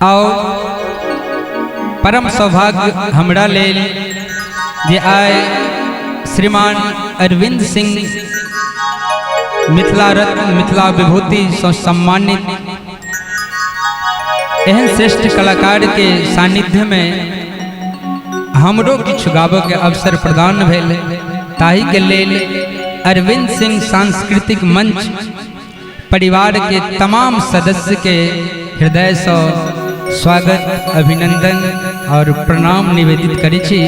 आओ परम सौभाग्य हमरा लेल जे आय श्रीमान अरविंद सिंह मिथिला रत्न मिथिला विभूति से सम्मानित एहन श्रेष्ठ कलाकार के सानिध्य में हमरो किछु गाबो के अवसर प्रदान भेल ताहि के लेल अरविंद सिंह सांस्कृतिक मंच परिवार के तमाम सदस्य के हृदय से स्वागत अभिनंदन और प्रणाम निवेदित करै छी।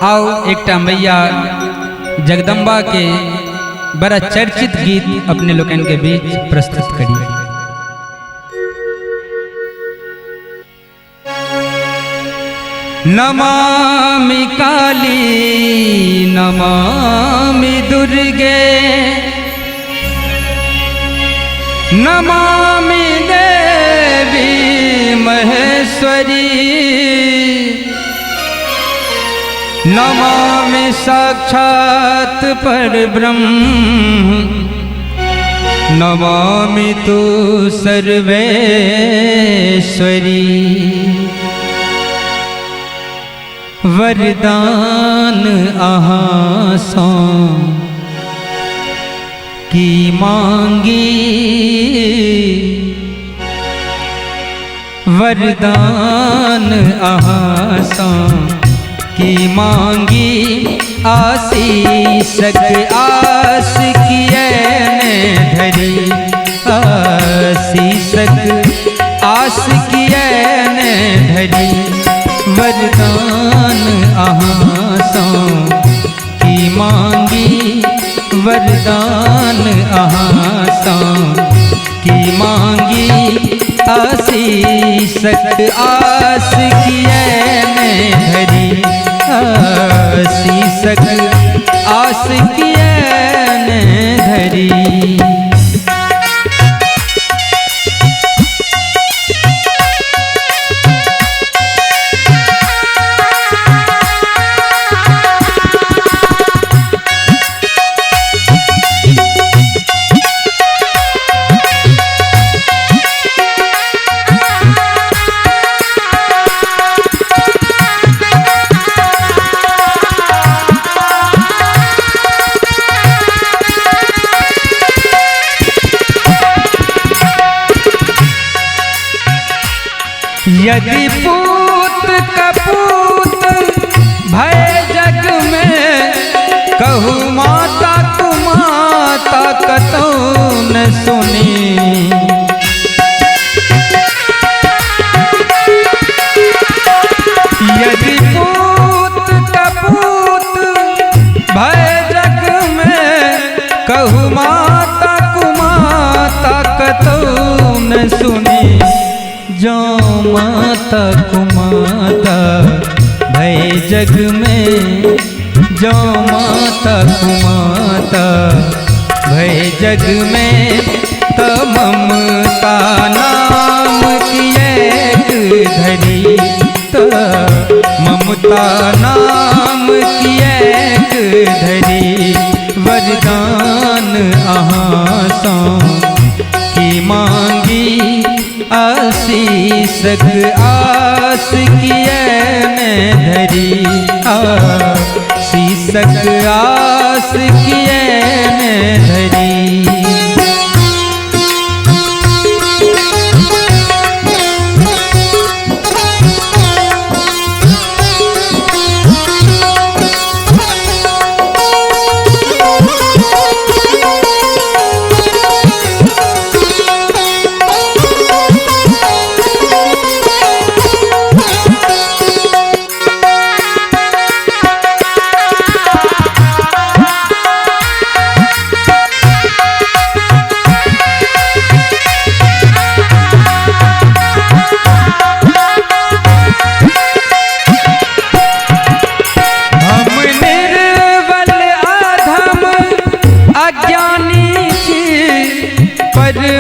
आओ एकटा मैया जगदम्बा के बड़ा चर्चित गीत अपने लोकन के बीच प्रस्तुत करिए। नमामि काली नमामि दुर्गे नमामि देवी महेश्वरी नमामि साक्षात् परब्रह्म नमामि तु सर्वेश्वरी। वरदान अहाँ सो की मांगी वरदान अहाँ सो की मांगी आशीषक आस किए धरी आशीषक आस किए धरी वरदान अहाँ सो की मांगी वरदान अहाँ सो की मांगी आशीषक आस किए धरी आशीषक आस किए धरी। यदि पूत कपूत भय जग में कहूँ माता कुमाता कतौ न सुनी यदि पूत कपूत भय जग में कहूँ माता कुमाता कतौ न सुनी जो माता कुमाता भय जग में जो माता कुमाता भय जग में तो ममता नाम की एक धरी तो ममता नाम की एक धरी वरदान अहाँ सो की मांगी आशीषक आस किए धरी आशीषक आस किए धरी।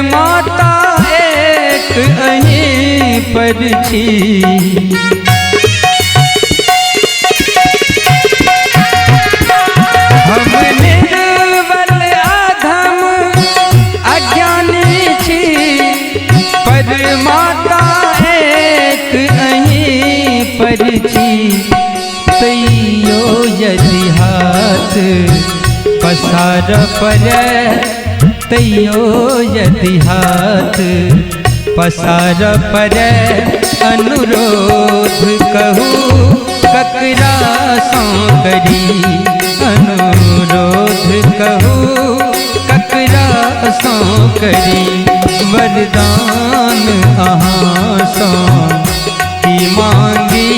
माता एक अहीं पर छी हम निर्बल अधम अज्ञानी छी पर माता एक पसार पर तैयो यदि हाथ पसार पर अनुरोध कहूँ ककरा सौ करी अनुरोध कहूँ ककरा सौ करी वरदान अहाँ सौ की मांगी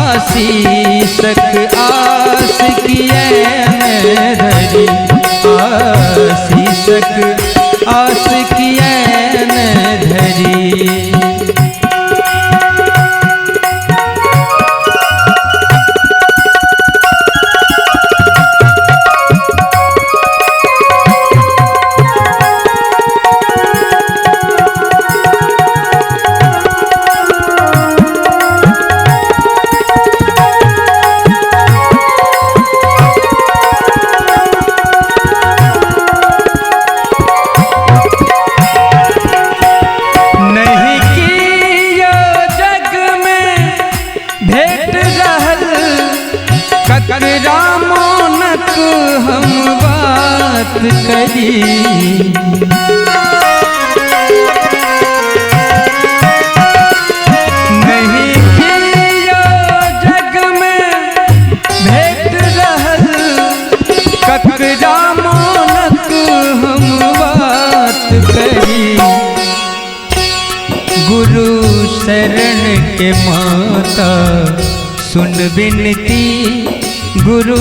आशीषक आस किए धरी आशीषक आस किए धरी। ककरा मोनक हम बात करी नहीं कियो जग में भेट रहल ककरा मोनक हम बात करी। गुरु शरण के माता सुन विनती गुरु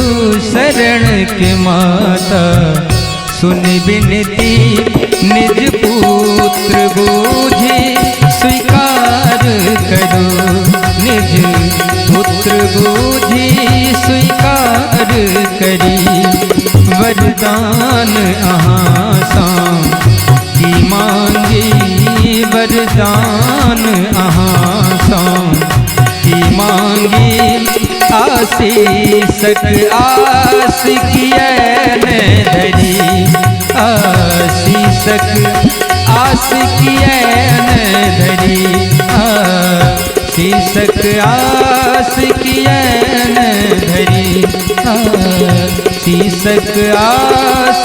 शरण के माता सुन विनती निज पुत्र बूझी स्वीकार करो निज पुत्र बूझी स्वीकार करी वरदान अहाँ सा की मांगी वरदान अहाँ सा की मांगी आशीषक आस किए धरी आशीषक आस किए धरी आशीषक आस किए धरी आशीषक आस